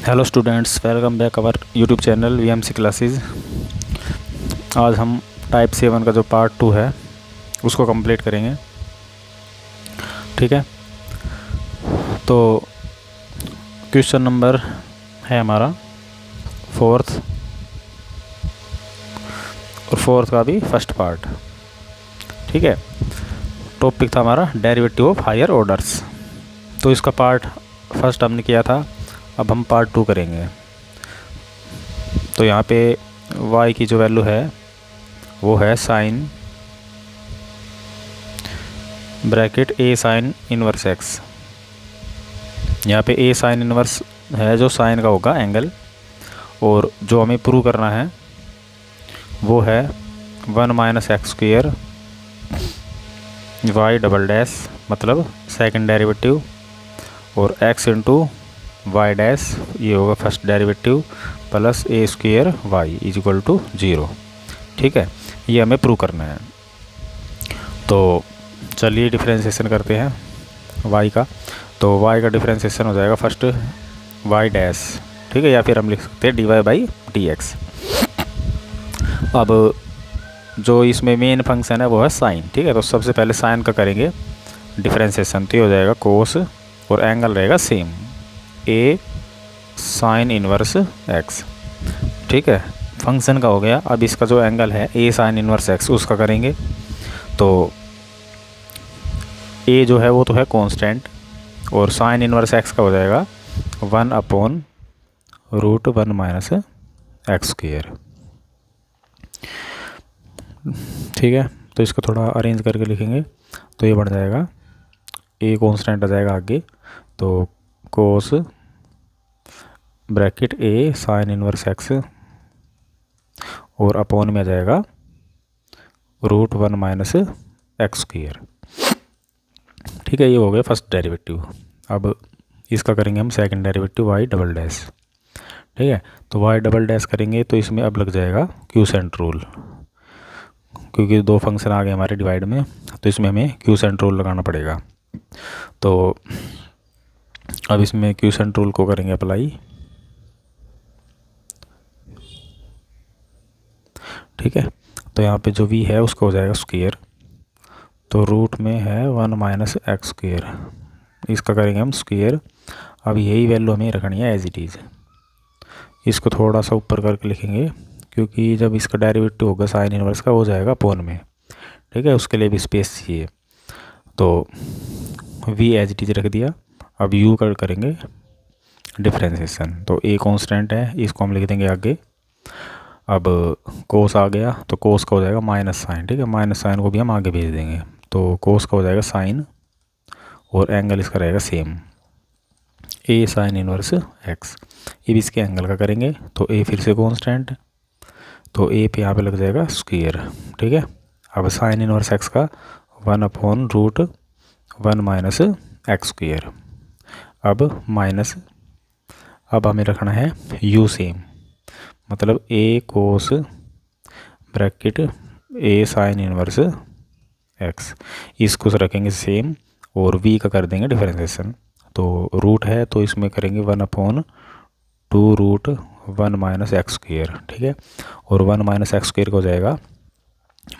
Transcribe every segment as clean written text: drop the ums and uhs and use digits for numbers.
Hello students, welcome back our YouTube channel VMC classes. आज हम type 7 का जो पार्ट 2 है उसको कंप्लीट करेंगे। ठीक है, तो क्वेश्चन नंबर है हमारा फोर्थ, और फोर्थ का भी फर्स्ट पार्ट। ठीक है, टॉपिक था हमारा डेरिवेटिव ऑफ हायर ऑर्डर्स। तो इसका पार्ट फर्स्ट हमने किया था, अब हम पार्ट 2 करेंगे। तो यहाँ पे y की जो वैल्यू है वो है sine bracket a sine inverse x। यहाँ पे a साइन इनवर्स है जो साइन का होगा एंगल, और जो हमें प्रूव करना है वो है 1 minus x square y double dash, मतलब सेकंड डेरिवेटिव, और x इंटू वाई डैश, ये होगा first derivative, plus a square y is equal to 0। ठीक है, ये हमें प्रूव करना है। तो चलिए डिफरेंशिएशन करते हैं y का। तो y का डिफरेंशिएशन हो जाएगा फर्स्ट वाई डैश, ठीक है, या फिर हम लिख सकते हैं d y by d x. अब जो इसमें मेन फंक्शन है वो है साइन। ठीक है, तो सबसे पहले साइन का करेंगे डिफरेंशिएशन, तो ये हो जाएगा कोस, और एंगल रहेगा सेम ए साइन इनवर्स एक्स। ठीक है, फंक्शन का हो गया। अब इसका जो एंगल है ए साइन इनवर्स एक्स उसका करेंगे। तो ए जो है वो तो है कांस्टेंट, और साइन इनवर्स एक्स का हो जाएगा 1/√1 माइनस एक्स स्क्वेयर। ठीक है, तो इसको थोड़ा अरेंज करके लिखेंगे तो ये बन जाएगा, ए कांस्टेंट आ जाएगा आगे, तो कोस bracket A sine inverse x, और अपॉन में आ जाएगा √1 माइनस एक्स स्क्वेयर। ठीक है, ये हो गया फर्स्ट डेरिवेटिव। अब इसका करेंगे हम second derivative y double dash. ठीक है, तो वाई डबल डैश करेंगे तो इसमें अब लग जाएगा क्यूसेंट रूल, क्योंकि दो फंक्शन आ गए हमारे डिवाइड में, तो इसमें हमें क्यूसेंट रूल लगाना पड़ेगा। तो अब इसमें क्यूसेंट रूल को करेंगे अप्लाई। ठीक है, तो यहाँ पे जो v है उसका हो जाएगा स्क्वेयर, तो रूट में है 1 माइनस एक्स स्क्वेयर, इसका करेंगे हम स्क्वेयर। अब यही वैल्यू हमें रखनी है एज इट इज़। इसको थोड़ा सा ऊपर करके लिखेंगे, क्योंकि जब इसका डेरिवेटिव होगा साइन इनवर्स का हो जाएगा अपॉन में। ठीक है, उसके लिए भी स्पेस चाहिए, तो v एज इट इज़ रख दिया। अब u कर करेंगे डिफरेंशिएशन, तो a कांस्टेंट है, इसको हम लिख देंगे आगे। अब कोस आ गया, तो कोस का हो जाएगा माइनस साइन। ठीक है, माइनस साइन को भी हम आगे भेज देंगे, तो कोस का हो जाएगा साइन, और एंगल इसका रहेगा सेम ए साइन इनवर्स एक्स। ये भी इसके एंगल का करेंगे, तो ए फिर से कांस्टेंट, तो ए पे यहाँ पे लग जाएगा स्क्वेयर। ठीक है, अब साइन इनवर्स एक्स का 1/√1 माइनस एक्स स्क्वेयर। अब माइनस, अब हमें रखना है यू सेम, मतलब ए कोस bracket A sine inverse x, इसको रखेंगे सेम, और v का कर देंगे डिफरेंशिएशन। तो रूट है तो इसमें करेंगे 1/2√1 माइनस एक्स स्क्वेयर। ठीक है, और 1 माइनस एक्स स्क्वेयर का हो जाएगा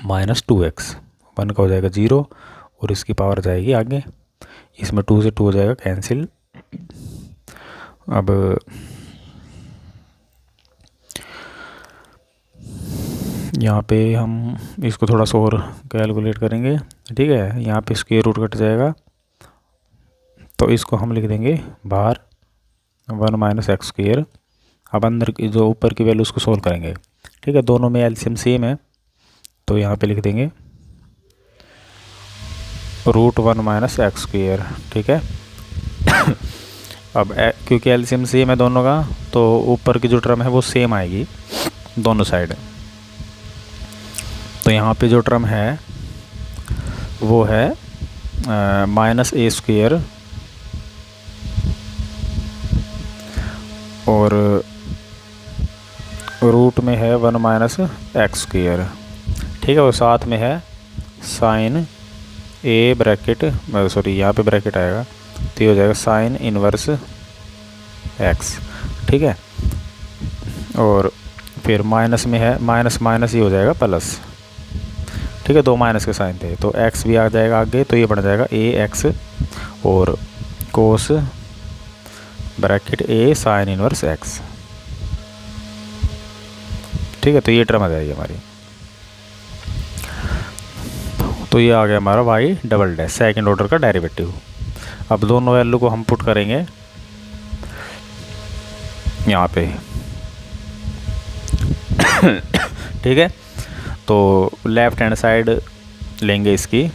-2x, 1 का हो जाएगा 0, और इसकी पावर जाएगी आगे, इसमें 2 से 2 हो जाएगा कैंसिल। अब यहाँ पे हम इसको थोड़ा सा और कैलकुलेट करेंगे। ठीक है, यहाँ पे स्क्वायर रूट कट जाएगा, तो इसको हम लिख देंगे बाहर 1 माइनस एक्स स्क्वेयर। अब अंदर की जो ऊपर की वैल्यू उसको सोल्व करेंगे। ठीक है, दोनों में एलसीएम सेम है, तो यहाँ पे लिख देंगे √1 माइनस एक्स स्क्वेयर। ठीक है, अब क्योंकि एलसीएम सेम है दोनों का, तो ऊपर की जो टर्म है वो सेम आएगी दोनों साइड। तो यहाँ पे जो टर्म है वो है माइनस ए स्क्वेयर, और रूट में है 1 माइनस एक्स स्क्वेयर। ठीक है, और साथ में है साइन ए ब्रैकेट, सॉरी यहाँ पे ब्रैकेट आएगा, तो ये हो जाएगा साइन इनवर्स एक्स। ठीक है। और फिर माइनस में है, माइनस माइनस ये हो जाएगा प्लस, ठीक है, 2 माइनस के साइन थे तो एक्स भी आ जाएगा आगे, तो ये बन जाएगा ए एक्स और कोस bracket A sine inverse x, ठीक है। तो ये टर्म आ जाएगी हमारी। तो ये आ गया हमारा y double dash second order का डेरिवेटिव। अब दोनों वैल्यू को हम पुट करेंगे यहाँ पे ठीक है। तो लेफ्ट हैंड साइड लेंगे इसकी,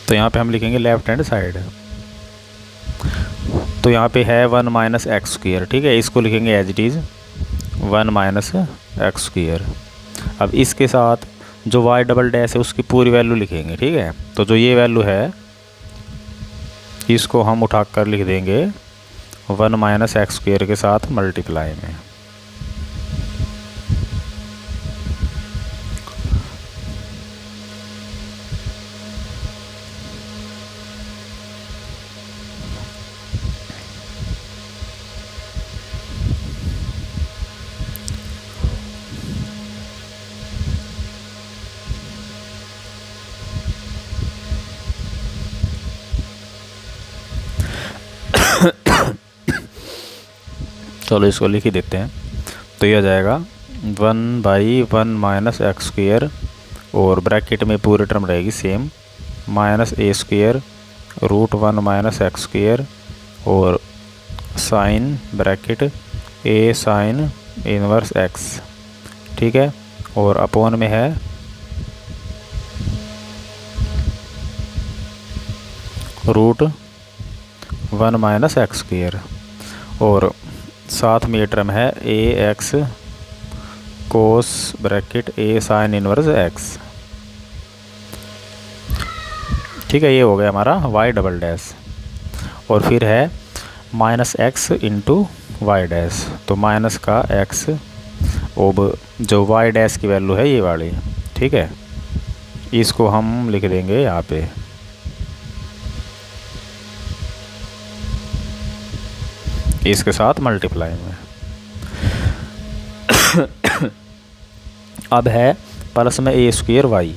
तो यहाँ पे हम लिखेंगे लेफ्ट हैंड साइड, तो यहाँ पे है 1 माइनस एक्स स्क्वायर, ठीक है। इसको लिखेंगे as it is 1 minus x square. अब इसके साथ जो वाई डबल डैश है उसकी पूरी वैल्यू लिखेंगे, ठीक है। तो जो ये वैल्यू है इसको हम उठा कर लिख देंगे 1 माइनस एक्स स्क्वायर के साथ मल्टीप्लाई में, चलो इसको लिख ही देते हैं। तो ये आ जाएगा 1/1 माइनस एक्स स्क्वायर और ब्रैकेट में पूरी टर्म रहेगी सेम, माइनस ए square root 1 minus x square और sine bracket A sine inverse x, ठीक है। और अपॉन में है रूट 1 माइनस एक्स स्क्वायर और साथ में ये टर्म है ए x cos bracket A sine inverse x, ठीक है। ये हो गया हमारा वाई डबल डैश। और फिर है minus x into Y dash, तो माइनस का एक्स, अब जो वाई डैश की वैल्यू है ये वाली, ठीक है, इसको हम लिख देंगे यहाँ पे, इसके साथ मल्टीप्लाई में। अब है प्लस में ए स्क्वायर वाई,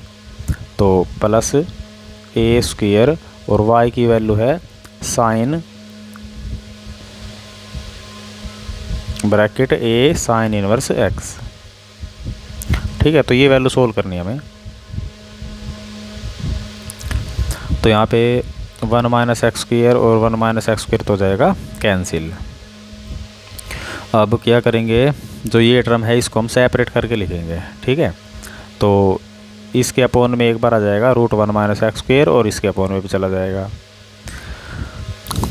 तो प्लस ए स्क्वायर और वाई की वैल्यू है sine bracket A sine inverse x, ठीक है। तो ये वैल्यू सोल्व करनी है हमें। तो यहाँ पे 1 माइनस एक्स स्क्वायर और 1 माइनस एक्स स्क्वायर तो हो जाएगा कैंसिल। अब क्या करेंगे, जो ये टर्म है इसको हम सेपरेट करके लिखेंगे, ठीक है। तो इसके अपॉन में एक बार आ जाएगा रूट 1 माइनस एक्स स्क्वायर और इसके अपॉन में भी चला जाएगा,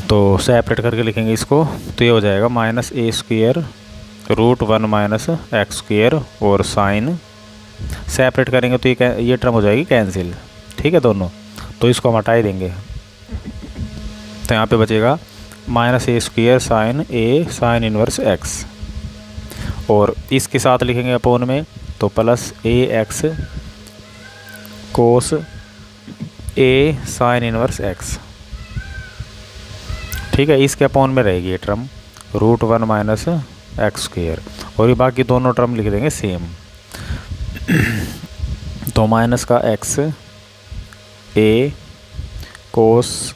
तो सेपरेट करके लिखेंगे इसको। तो ये हो जाएगा माइनस ए square root 1 minus x square और साइन, सेपरेट करेंगे तो ये टर्म हो जाएगी कैंसिल, ठीक है, दोनों। तो इसको हम हटा ही देंगे, तो यहाँ पे बचेगा minus A square sine a sine inverse x और इसके साथ लिखेंगे अपॉन में, तो plus a x cos a sine inverse x, ठीक है। इसके अपॉन में रहेगी ये term root 1 minus x square और ये बाकी दोनों टर्म लिख देंगे सेम। तो माइनस का x A cos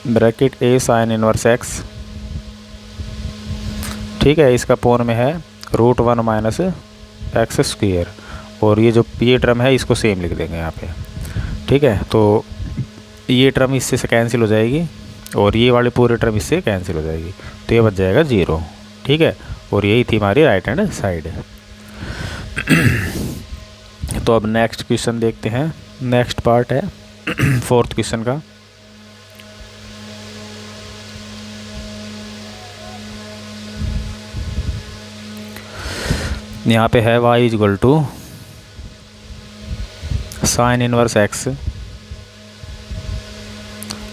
bracket A sine inverse x, ठीक है। इसका अपॉन में है रूट 1 माइनस एक्स स्क्वायर और ये जो ये टर्म है इसको सेम लिख देंगे यहाँ पे, ठीक है। तो ये टर्म इससे से कैंसिल हो जाएगी और ये वाली पूरी टर्म इससे कैंसिल हो जाएगी, तो ये बच जाएगा 0, ठीक है। और यही थी हमारी राइट हैंड साइड। तो अब नेक्स्ट क्वेश्चन देखते हैं, नेक्स्ट पार्ट है 4th क्वेश्चन का। यहाँ पे है y equal to sine inverse X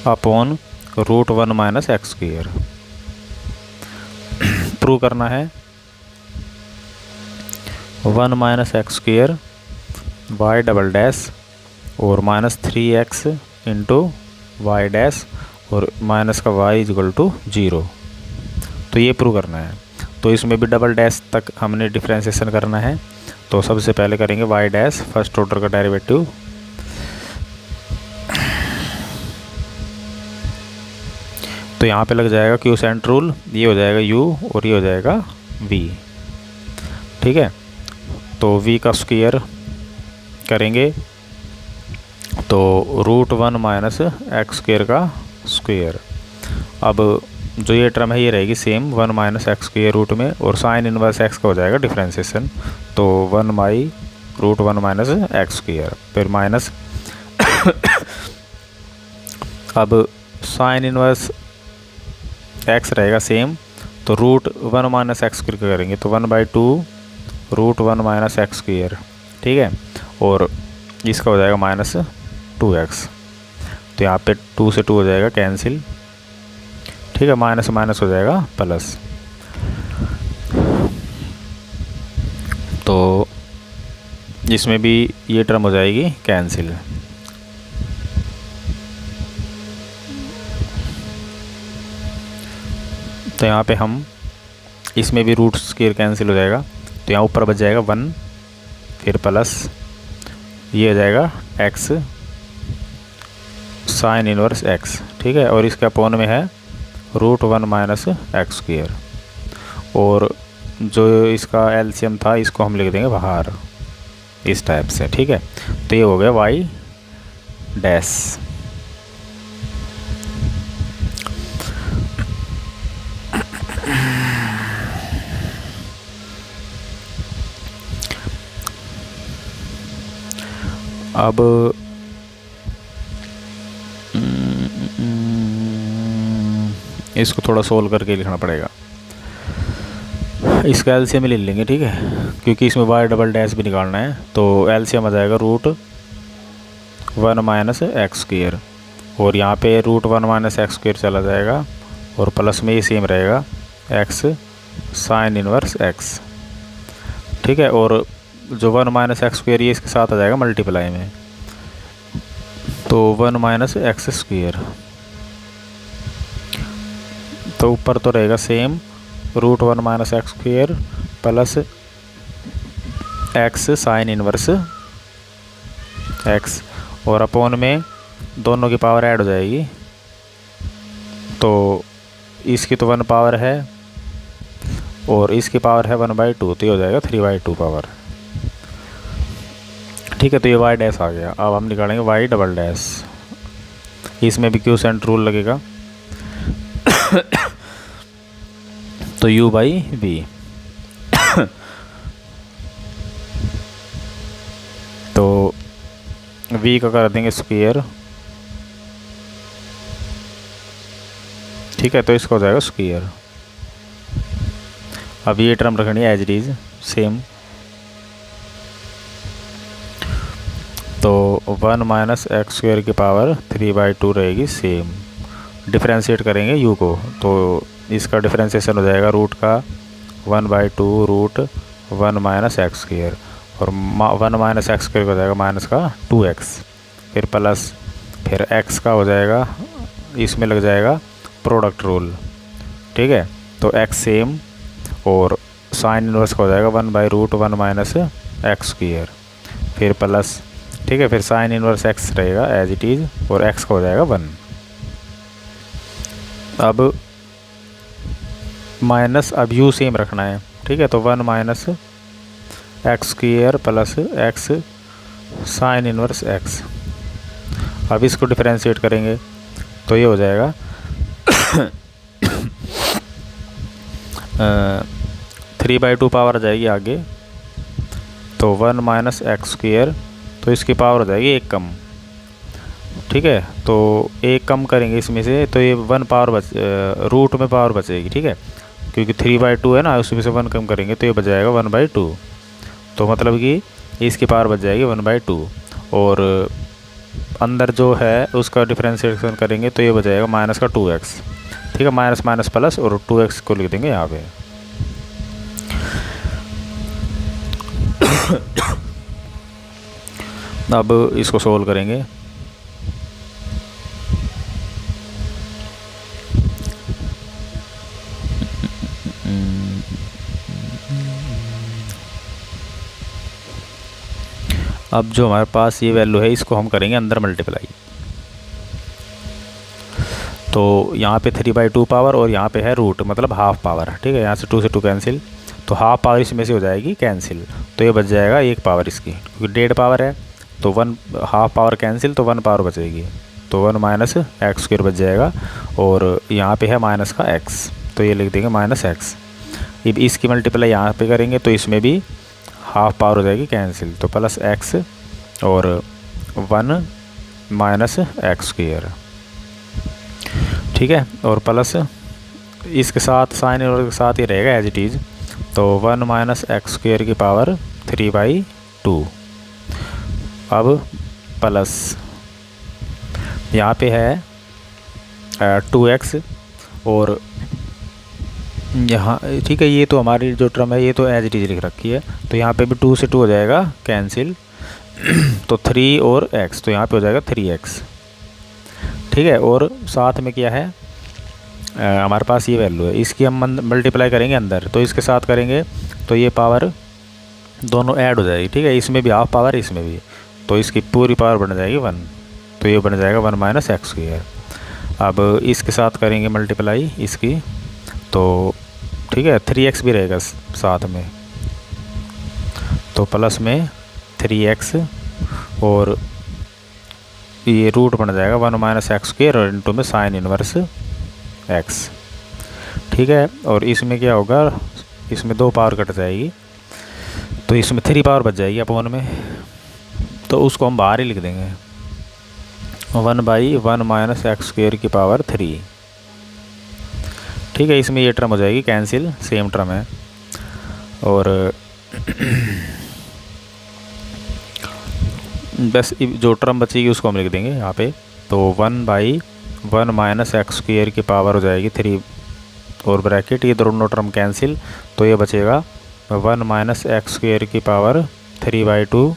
upon root 1 minus x square. Prove करना है 1 minus x square Y double dash और minus 3x into Y dash और माइनस का वाई इक्वल टू 0। तो ये प्रूव करना है। तो इसमें भी डबल डैश तक हमने डिफ्रेंशिएशन करना है। तो सबसे पहले करेंगे वाई डैश फर्स्ट ऑर्डर का डेरिवेटिव, तो यहाँ पे लग जाएगा क्यूसेंट रूल, ये हो जाएगा u और ये हो जाएगा v। ठीक है, तो v का स्क्वायर करेंगे तो √1 माइनस एक्स स्क्वायर का स्क्वायर। अब जो ये टर्म है ये रहेगी same 1 minus x square root में, और साइन इनवर्स एक्स का हो जाएगा डिफ्रेंशिएशन, तो 1 बाई √1 माइनस एक्स स्क्वायर, फिर माइनस अब साइन इनवर्स एक्स रहेगा सेम, तो √1 माइनस एक्स स्क्वायर करेंगे तो 1/2 √1 माइनस एक्स स्क्वायर। ठीक है, और इसका हो जाएगा माइनस 2x, तो यहाँ पे 2 से 2 हो जाएगा कैंसिल। ठीक है, माइनस माइनस हो जाएगा प्लस, तो इसमें भी ये टर्म हो जाएगी कैंसिल। तो यहाँ पे हम इसमें भी रूट स्क्वायर कैंसिल हो जाएगा, तो यहाँ ऊपर बच जाएगा 1, फिर प्लस ये हो जाएगा x साइन इनवर्स x। ठीक है, और इसके अपोन में है √1 माइनस एक्स स्क्वायर, और जो इसका एलसीएम था इसको हम लिख देंगे बाहर इस टाइप से। ठीक है, तो ये हो गया y डैश। अब इसको थोड़ा सोल्व करके लिखना पड़ेगा, इसका एलसीएम ले लेंगे। ठीक है, क्योंकि इसमें वाई डबल डैश भी निकालना है, तो एलसीएम आ जाएगा √1 माइनस एक्स स्क्वायर, और यहाँ पे √1 माइनस एक्स स्क्वायर चला जाएगा, और प्लस में ये सेम रहेगा x साइन इनवर्स x। ठीक है, और जो 1 माइनस एक्स स्क्वायर ये इसके साथ आ जाएगा मल्टीप्लाई में, तो 1 माइनस एक्स स्क्वायर, तो ऊपर तो रहेगा same √1 minus x square plus x sign inverse x, और अपोन में दोनों की पावर ऐड हो जाएगी, तो इसकी तो 1 पावर है और इसकी पावर है 1/2, तो ये हो जाएगा 3/2 पावर। ठीक है, तो ये y डैश आ गया। अब हम निकालेंगे y डबल डैश, इसमें भी क्यूसेंट रूल लगेगा, तो u/v। तो v का कर देंगे स्क्वायर। ठीक है, तो इसका हो जाएगा स्क्वायर। अब ये टर्म रखनी है एज इट इज सेम, तो 1 माइनस एक्स स्क्वायर की पावर 3/2 रहेगी सेम। डिफ्रेंशिएट करेंगे u को, तो इसका डिफ्रेंशिएशन हो जाएगा रूट का 1/2 √1 माइनस एक्स स्क्वायर, और 1 माइनस एक्स स्क्वायर हो जाएगा माइनस का 2x, फिर प्लस फिर x का हो जाएगा, इसमें लग जाएगा प्रोडक्ट रूल। ठीक है, तो x सेम, और साइन इनवर्स का हो जाएगा 1/√1 माइनस एक्स स्क्वायर, फिर प्लस। ठीक है, फिर साइन इनवर्स x रहेगा एज इट इज़, और x का हो जाएगा 1। अब माइनस, अब u सेम रखना है। ठीक है, तो 1 minus x square plus x sign inverse x। अब इसको डिफरेंशिएट करेंगे तो ये हो जाएगा 3/2 पावर आ जाएगी आगे, तो 1 माइनस एक्स स्क्वायर, तो इसकी पावर हो जाएगी 1 कम। ठीक है, तो 1 कम करेंगे इसमें से, तो ये 1 पावर बच, रूट में पावर बचेगी। ठीक है, क्योंकि 3/2 है ना, उसमें से 1 कम करेंगे तो ये बच जाएगा 1/2, तो मतलब कि इसकी पावर बच जाएगी 1/2, और अंदर जो है उसका डिफरेंशिएशन करेंगे तो ये बच जाएगा माइनस का 2x। ठीक है, माइनस माइनस प्लस, और 2x को लिख देंगे यहाँ पे। अब इसको सोल्व करेंगे, अब जो हमारे पास ये वैल्यू है इसको हम करेंगे अंदर मल्टीप्लाई। तो यहाँ पे 3/2 पावर और यहाँ पे है रूट, मतलब हाफ पावर। ठीक है, यहाँ से 2 से 2 कैंसिल, तो हाफ पावर इसमें से हो जाएगी कैंसिल, तो ये बच जाएगा 1 पावर इसकी, क्योंकि 1.5 पावर है तो 1 हाफ पावर कैंसिल, तो 1 पावर बचेगी, तो 1 माइनस एक्स स्क्वायर बच जाएगा। और यहाँ पे है माइनस का एक्स, तो ये लिख देंगे माइनस एक्स। अब इसकी मल्टीप्लाई यहाँ पे करेंगे तो इसमें भी हाफ पावर हो जाएगी कैंसिल, तो प्लस एक्स और 1 माइनस एक्स स्क्वायर। ठीक है, और प्लस इसके साथ साइन और के साथ ही रहेगा एज इट इज़, तो 1 माइनस एक्स स्क्वायर की पावर 3/2। अब प्लस यहाँ पे है 2x और यहाँ, ठीक है, ये तो हमारी जो टर्म है ये तो एज इट इज़ लिख रखी है, तो यहाँ पे भी 2 से 2 हो जाएगा कैंसिल, तो 3 और x, तो यहाँ पे हो जाएगा 3x। ठीक है, और साथ में क्या है हमारे पास ये वैल्यू है, इसकी हम मल्टीप्लाई करेंगे अंदर, तो इसके साथ करेंगे तो ये पावर दोनों ऐड हो जाएगी। ठीक है, इसमें भी हाफ पावर इसमें भी, तो इसकी पूरी पावर बन जाएगी 1, तो ये बन जाएगा 1 माइनस एक्स स्क्वायर। अब इसके साथ करेंगे मल्टीप्लाई इसकी, तो ठीक है 3x भी रहेगा साथ में, तो प्लस में 3x और ये रूट बन जाएगा 1 माइनस एक्स स्क्वायर और इनटू में साइन इनवर्स x। ठीक है, और इसमें क्या होगा, इसमें 2 पावर कट जाएगी, तो इसमें 3 पावर बच जाएगी अपॉन में, तो उसको हम बाहर ही लिख देंगे 1/1 माइनस एक्स स्क्वायर की पावर 3। ठीक है, इसमें ये टर्म हो जाएगी कैंसिल, सेम टर्म है, और बस जो टर्म बचेगी उसको हम लिख देंगे यहाँ पे, तो 1/1 माइनस एक्स स्क्वायर की पावर हो जाएगी 3 और ब्रैकेट, ये दोनों टर्म कैंसिल, तो ये बचेगा 1 माइनस एक्स स्क्वायर की पावर 3/2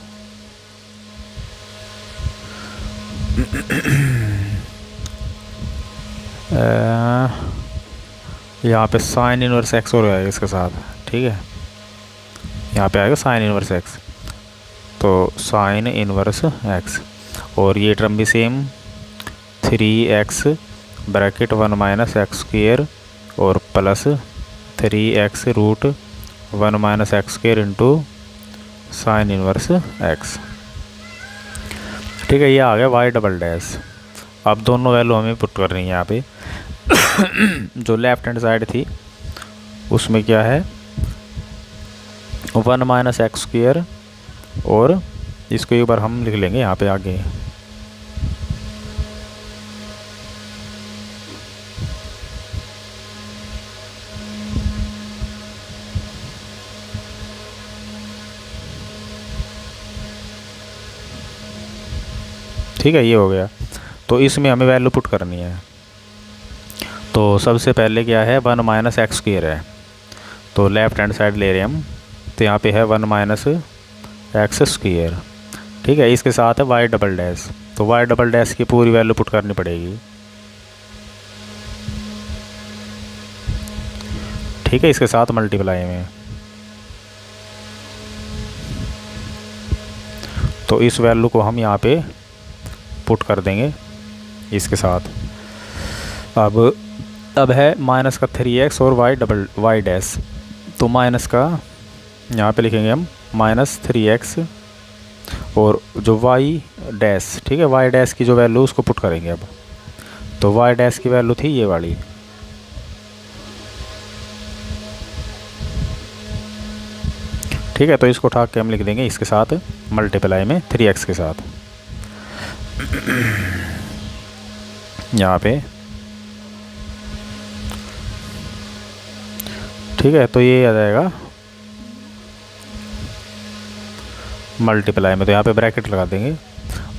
यहाँ पे साइन इनवर्स एक्स और आएगा इसके साथ। ठीक है, यहाँ पे आएगा साइन इनवर्स एक्स, तो साइन इनवर्स एक्स, और ये टर्म भी same 3x bracket 1 minus x square और plus 3x root 1 minus x square into sine inverse x. ठीक है, ये आ गया y डबल डैश। अब दोनों वैल्यू हमें पुट करनी है यहाँ पे। जो लेफ्ट हैंड साइड थी उसमें क्या है 1 माइनस एक्स स्क्वायर, और इसको एक बार हम लिख लेंगे यहाँ पे आगे, ठीक है, ये हो गया। तो इसमें हमें वैल्यू पुट करनी है, तो सबसे पहले क्या है 1 माइनस एक्स स्क्वायर है, तो लेफ्ट हैंड साइड ले रहे हैं हम, तो यहाँ पे है 1 माइनस एक्स स्क्वायर। ठीक है, इसके साथ है y डबल डैश, तो y डबल डैश की पूरी वैल्यू पुट करनी पड़ेगी। ठीक है, इसके साथ मल्टीप्लाई में, तो इस वैल्यू को हम यहाँ पे पुट कर देंगे इसके साथ। अब है माइनस का 3x और y डैश, तो माइनस का यहाँ पे लिखेंगे हम माइनस 3x और जो y डैश, ठीक है, y डैश की जो वैल्यू उसको पुट करेंगे अब, तो y डैश की वैल्यू थी ये वाली, ठीक है, तो इसको उठा के हम लिख देंगे इसके साथ मल्टीप्लाई में 3x के साथ यहाँ पे। ठीक है, तो ये आ जाएगा मल्टीप्लाई में, तो यहाँ पे ब्रैकेट लगा देंगे,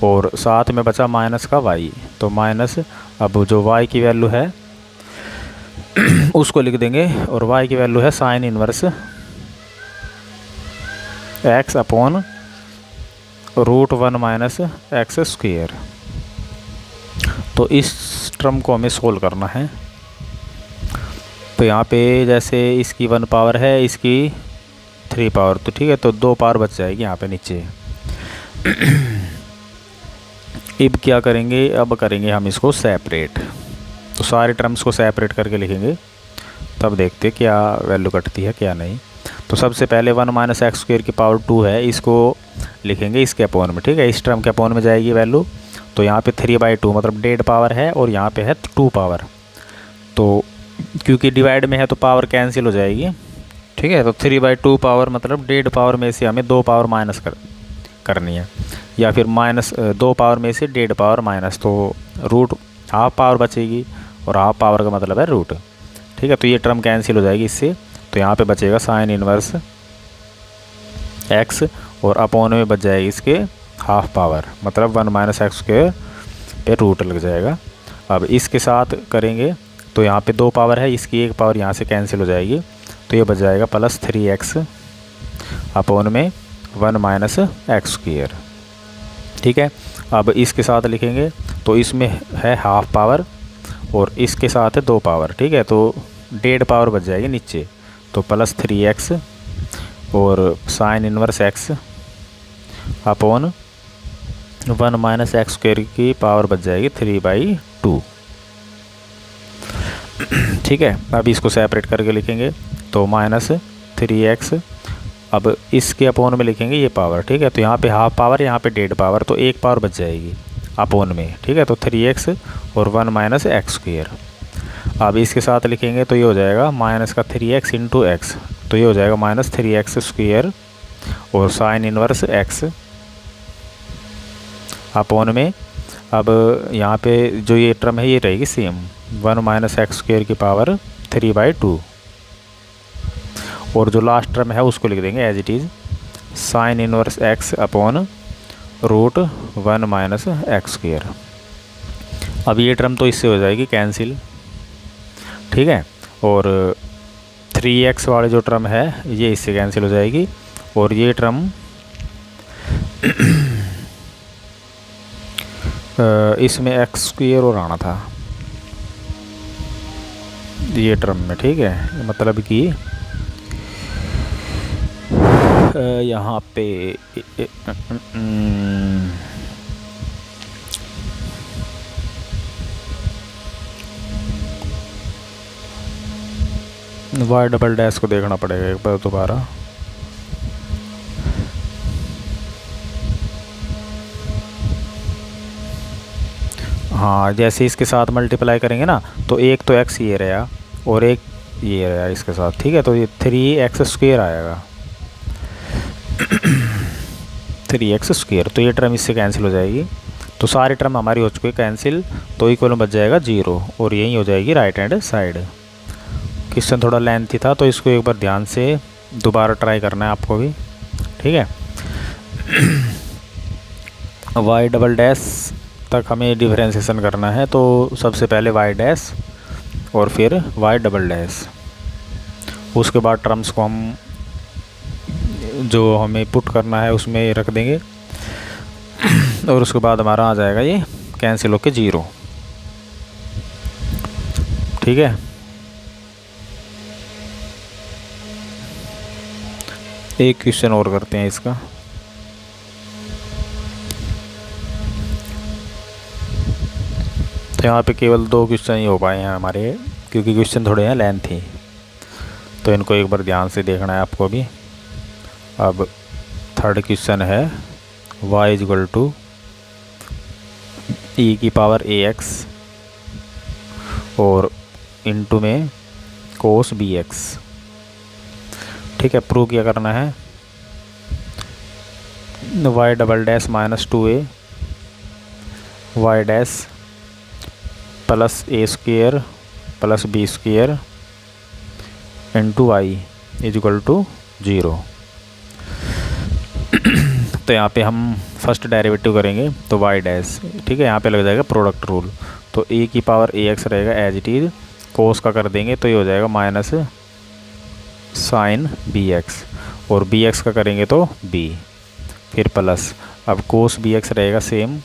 और साथ में बचा माइनस का y, तो माइनस, अब जो y की वैल्यू है उसको लिख देंगे, और y की वैल्यू है sine inverse x upon root 1 minus x square. तो इस टर्म को हमें सोल्व करना है, तो यहाँ पे जैसे इसकी 1 पावर है, इसकी 3 पावर, तो ठीक है, तो 2 पावर बच जाएगी यहाँ पे नीचे, अब क्या करेंगे, अब करेंगे हम इसको सेपरेट। तो सारे टर्म्स को सेपरेट करके लिखेंगे, तब देखते क्या वैल्यू कटती है क्या नहीं। तो सबसे पहले 1 माइनस एक्स स्क्वायर की पावर 2 है, इसको लिखेंगे इसके अपॉन में, ठीक है। इस टर्म के अपॉन में जाएगी वैल्यू। तो यहाँ पे 3/2 मतलब डेढ़ पावर है और यहाँ पे है 2 पावर। तो क्योंकि डिवाइड में है तो पावर कैंसिल हो जाएगी, ठीक है। तो 3/2 पावर मतलब डेढ़ पावर में से हमें 2 पावर माइनस करनी है, या फिर माइनस 2 पावर में से डेढ़ पावर माइनस, तो रूट हाफ पावर बचेगी और हाफ पावर का मतलब है रूट, ठीक है। तो ये टर्म कैंसिल हो जाएगी इससे। तो यहाँ पे बचेगा साइन इनवर्स एक्स और अपॉन में बच जाएगी इसके हाफ पावर, मतलब 1 माइनस एक्स स्क्वायर पे रूट लग जाएगा। अब इसके साथ करेंगे तो यहाँ पे 2 पावर है, इसकी एक पावर यहाँ से कैंसिल हो जाएगी, तो ये बच जाएगा प्लस 3x अपॉन में 1 माइनस एक्स स्क्वायर, ठीक है। अब इसके साथ लिखेंगे तो इसमें है हाफ पावर और इसके साथ है 2 पावर, ठीक है। तो डेढ़ पावर बच जाएगी नीचे, तो प्लस 3x और sign inverse x upon 1 minus x square की पावर बच जाएगी 3/2, ठीक है। अब इसको सेपरेट करके लिखेंगे तो माइनस 3x, अब इसके अपॉन में लिखेंगे ये पावर, ठीक है। तो यहाँ पे हाफ पावर, यहाँ पे डेढ़ पावर, तो एक पावर बच जाएगी अपॉन में, ठीक है। तो 3x और 1 माइनस एक्स स्क्वायर। अब इसके साथ लिखेंगे तो ये हो जाएगा माइनस का 3x इंटू एक्स, तो ये हो जाएगा माइनस 3x स्क्वायर और साइन इनवर्स x अपॉन में, अब यहाँ पे जो ये टर्म है ये रहेगी सेम, 1 माइनस एक्स स्क्वायर की पावर 3/2, और जो लास्ट टर्म है उसको लिख देंगे as it is sine inverse x upon root 1 minus x square. अब ये टर्म तो इससे हो जाएगी कैंसिल, ठीक है। और 3x वाले जो टर्म है ये इससे कैंसिल हो जाएगी, और ये टर्म इसमें एक्स स्क्वायर और आना था ये टर्म में, ठीक है। मतलब कि यहाँ पे वाई डबल डैश को देखना पड़ेगा एक बार दोबारा। हाँ, जैसे इसके साथ मल्टीप्लाई करेंगे ना तो एक तो x ये रहा और एक ये रहा इसके साथ, ठीक है। तो ये 3x स्क्वायर आएगा 3x स्क्वायर, तो ये टर्म इससे कैंसिल हो जाएगी। तो सारे टर्म हमारी हो चुके हैं कैंसिल, तो इक्वल में बच जाएगा 0 और यही हो जाएगी राइट हैंड साइड। क्वेश्चन थोड़ा लेंथी था तो इसको एक बार ध्यान से दोबारा ट्राई करना है आपको भी, ठीक है। वाई डबल डैश तक हमें डिफरेंशिएशन करना है, तो सबसे पहले वाई डैश और फिर वाई डबल डैश, उसके बाद टर्म्स को हम जो हमें पुट करना है उसमें रख देंगे और उसके बाद हमारा आ जाएगा ये कैंसिल होके 0, ठीक है। एक क्वेश्चन और करते हैं इसका। तो यहाँ पे केवल 2 क्वेश्चन ही हो पाए हैं हमारे, क्योंकि क्वेश्चन थोड़े हैं लेंथी, तो इनको एक बार ध्यान से देखना है आपको भी। अब थर्ड क्वेश्चन है y इक्वल टू e की पावर ax और इनटू में कोस bx, ठीक है। प्रूव क्या करना है, y double dash minus 2a y dash plus a square plus b square into y is equal to 0। तो यहाँ पे हम फर्स्ट डेरिवेटिव करेंगे तो y डैश, ठीक है। यहाँ पे लग जाएगा प्रोडक्ट रूल, तो a की पावर ax रहेगा एज इट इज़, कोस का कर देंगे तो ये हो जाएगा माइनस साइन bx और bx का करेंगे तो b, फिर प्लस, अब कोस bx रहेगा सेम,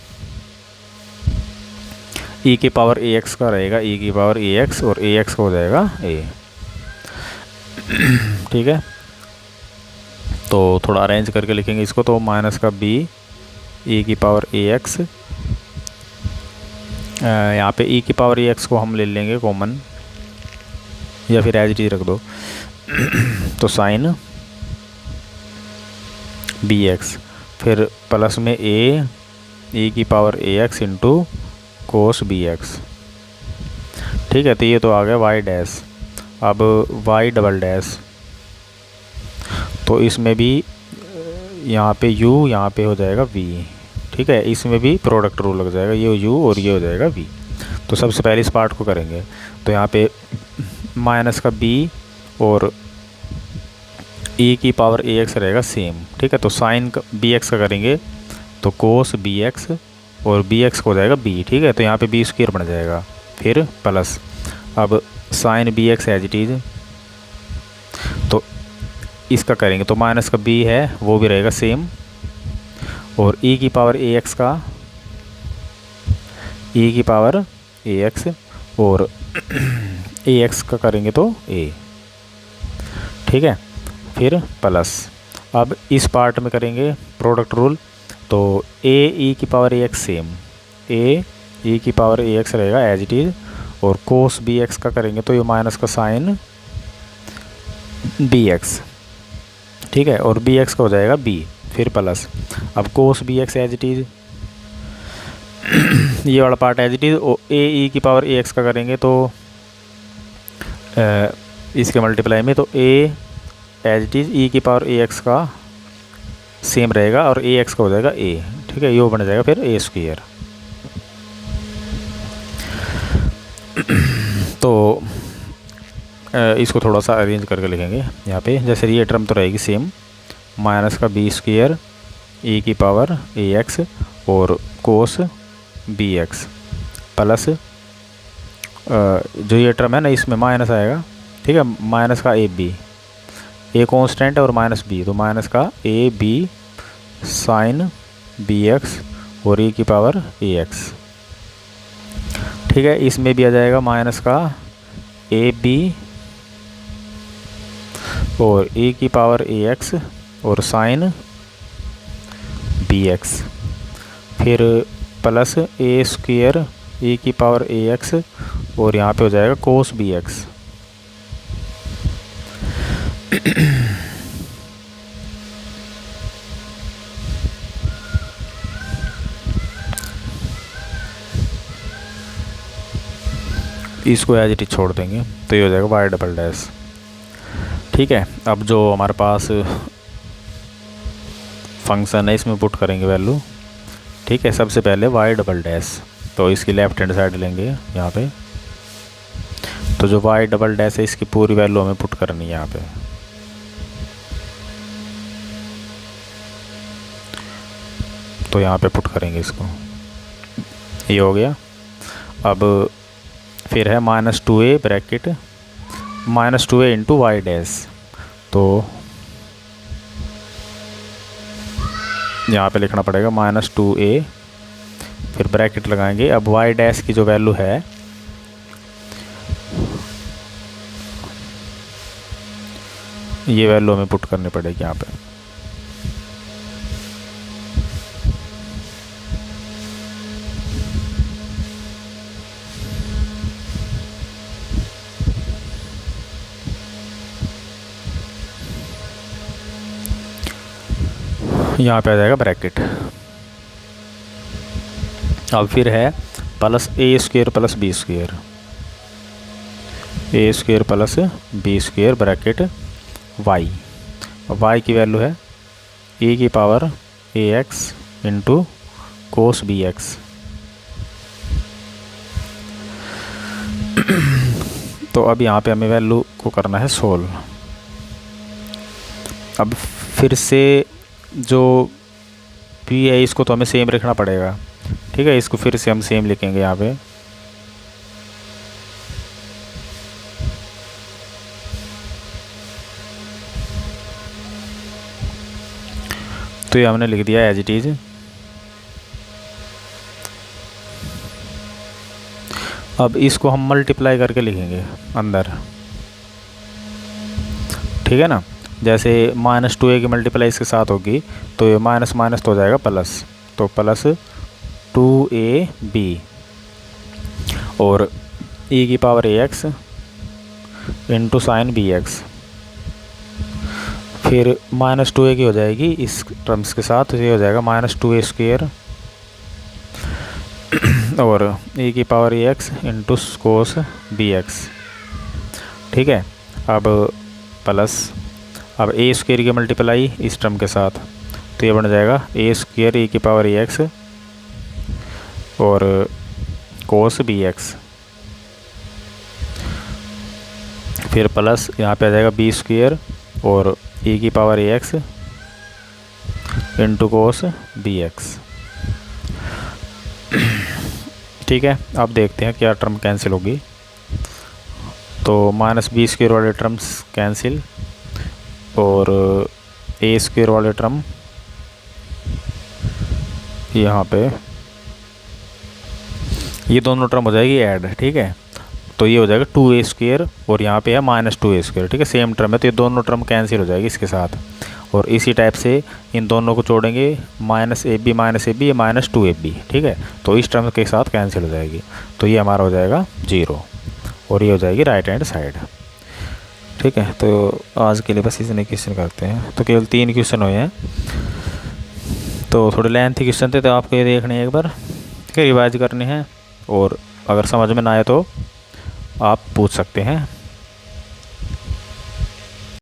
e की पावर ax का रहेगा e की पावर ax और ax का हो जाएगा a, ठीक है। तो थोड़ा अरेंज करके लिखेंगे इसको, तो माइनस का b ई की पावर ए एक्स, यहाँ पे ई की पावर ए एक्स को हम ले लेंगे कॉमन, या फिर एज इट इज रख दो तो साइन बी एक्स, फिर प्लस में ए ई की power a x into cos b x. ठीक है, तो ये तो आ गया वाई डैश। अब वाई डबल डैश, तो इसमें भी यहाँ पे u, यहाँ पे हो जाएगा v। ठीक है, इसमें भी प्रोडक्ट रूल लग जाएगा, ये u और ये हो जाएगा v। तो सबसे पहले इस पार्ट को करेंगे, तो यहाँ पे माइनस का b और e की पावर ए एक्स रहेगा सेम। ठीक है, तो साइन का बी एक्स का करेंगे तो कोस बी एक्स और बी एक्स को हो जाएगा b। ठीक है, तो यहाँ पे बी स्क्वायर बन जाएगा, फिर प्लस अब sine b x as it is, तो इसका करेंगे तो माइनस का b है वो भी रहेगा सेम, और e की पावर ए एक्स का e की पावर ए एक्स और ए एक्स का करेंगे तो a। ठीक है, फिर प्लस अब इस पार्ट में करेंगे प्रोडक्ट रूल, तो a e की power a x same, a e की पावर ए एक्स रहेगा एज इट इज, और कोस बी एक्स का करेंगे तो ये माइनस का साइन बी एक्स। ठीक है, और बी एक्स का हो जाएगा b, फिर प्लस अब cos b x as it is ये वाला पार्ट एज इट इज, और ए ई की पावर ए एक्स का करेंगे तो इसके मल्टीप्लाई में, तो a एज इट इज ई की पावर ए एक्स का सेम रहेगा और ए एक्स का हो जाएगा a। ठीक है, ये बन जाएगा फिर ए स्क्वायर। तो इसको थोड़ा सा अरेंज करके लिखेंगे यहाँ पे, जैसे ये टर्म तो रहेगी सेम, माइनस का बी स्क्वायर ई की पावर ए एक्स और कोस बी एक्स, प्लस जो ये टर्म है ना इसमें माइनस आएगा। ठीक है, माइनस का ए बी, ए कॉन्स्टेंट है और माइनस बी, तो माइनस का a b sine b x और ई की पावर ए एक्स। ठीक है, इसमें भी आ जाएगा माइनस का ए बी और e की पावर ए एक्स और साइन बी एक्स, फिर प्लस ए स्क्वायर e की पावर ए एक्स और यहाँ पे हो जाएगा कोस बी एक्स। इसको एज इट इज छोड़ देंगे तो ये हो जाएगा वाई डबल डैश। ठीक है, अब जो हमारे पास फंक्शन है इसमें पुट करेंगे वैल्यू। ठीक है, सबसे पहले वाई डबल डैश, तो इसकी लेफ्ट हैंड साइड लेंगे यहाँ पे, तो जो वाई डबल डैश है इसकी पूरी वैल्यू हमें पुट करनी है यहाँ पे। तो यहाँ पे पुट करेंगे इसको, ये हो गया। अब फिर है -2a bracket -2a into Y dash, तो यहाँ पे लिखना पड़ेगा -2a, फिर ब्रैकेट लगाएंगे। अब वाई डैश की जो वैल्यू है ये वैल्यू हमें पुट करनी पड़ेगी यहाँ पे। यहाँ पे आ जाएगा ब्रैकेट। अब फिर है plus a square plus b square, a square plus b square bracket y. Y की वैल्यू है e की power a x into cos b x. तो अब यहाँ पे हमें वैल्यू को करना है सोल्व। अब फिर से जो p है इसको तो हमें सेम रखना पड़ेगा। ठीक है, इसको फिर से हम सेम लिखेंगे यहाँ पे। तो ये हमने लिख दिया एज इट इज। अब इसको हम मल्टीप्लाई करके लिखेंगे अंदर। ठीक है ना, जैसे -2a की मल्टीप्लाई इसके साथ होगी तो ये माइनस माइनस तो हो जाएगा प्लस, तो प्लस 2ab और e की power ax into sine bx, फिर माइनस 2a की हो जाएगी इस टर्म्स के साथ, तो ये हो जाएगा माइनस 2a स्क्वेयर और e की power ax into cos bx। ठीक है, अब प्लस अब a स्क्वेयर की मल्टीप्लाई इस टर्म के साथ, तो ये बन जाएगा a स्क्वेयर e की पावर ax और कोस bx, फिर प्लस यहाँ पे आ जाएगा b स्क्वेयर और e की power ax into cos bx। ठीक है, अब देखते हैं क्या टर्म कैंसिल होगी। तो माइनस बी स्क्वेयर वाले टर्म्स कैंसिल और ए स्क्वेयर वाले टर्म यहाँ पे ये दोनों टर्म हो जाएगी ऐड। ठीक है, तो ये हो जाएगा 2a स्क्वेयर और यहाँ पे है माइनस 2a स्क्वेयर। ठीक है, सेम टर्म है, तो ये दोनों टर्म कैंसिल हो जाएगी इसके साथ। और इसी टाइप से इन दोनों को जोड़ेंगे, माइनस ए बी ये माइनस 2ab। ठीक है, तो इस टर्म के साथ कैंसिल हो जाएगी, तो ये हमारा हो जाएगा 0 और ये हो जाएगी राइट हैंड साइड। ठीक है, तो आज के लिए बस इतने क्वेश्चन करते हैं। तो केवल 3 क्वेश्चन हुए हैं, तो थोड़े लेंथी क्वेश्चन थे, तो आपको ये देखने एक बार रिवाइज करने हैं और अगर समझ में ना आए तो आप पूछ सकते हैं।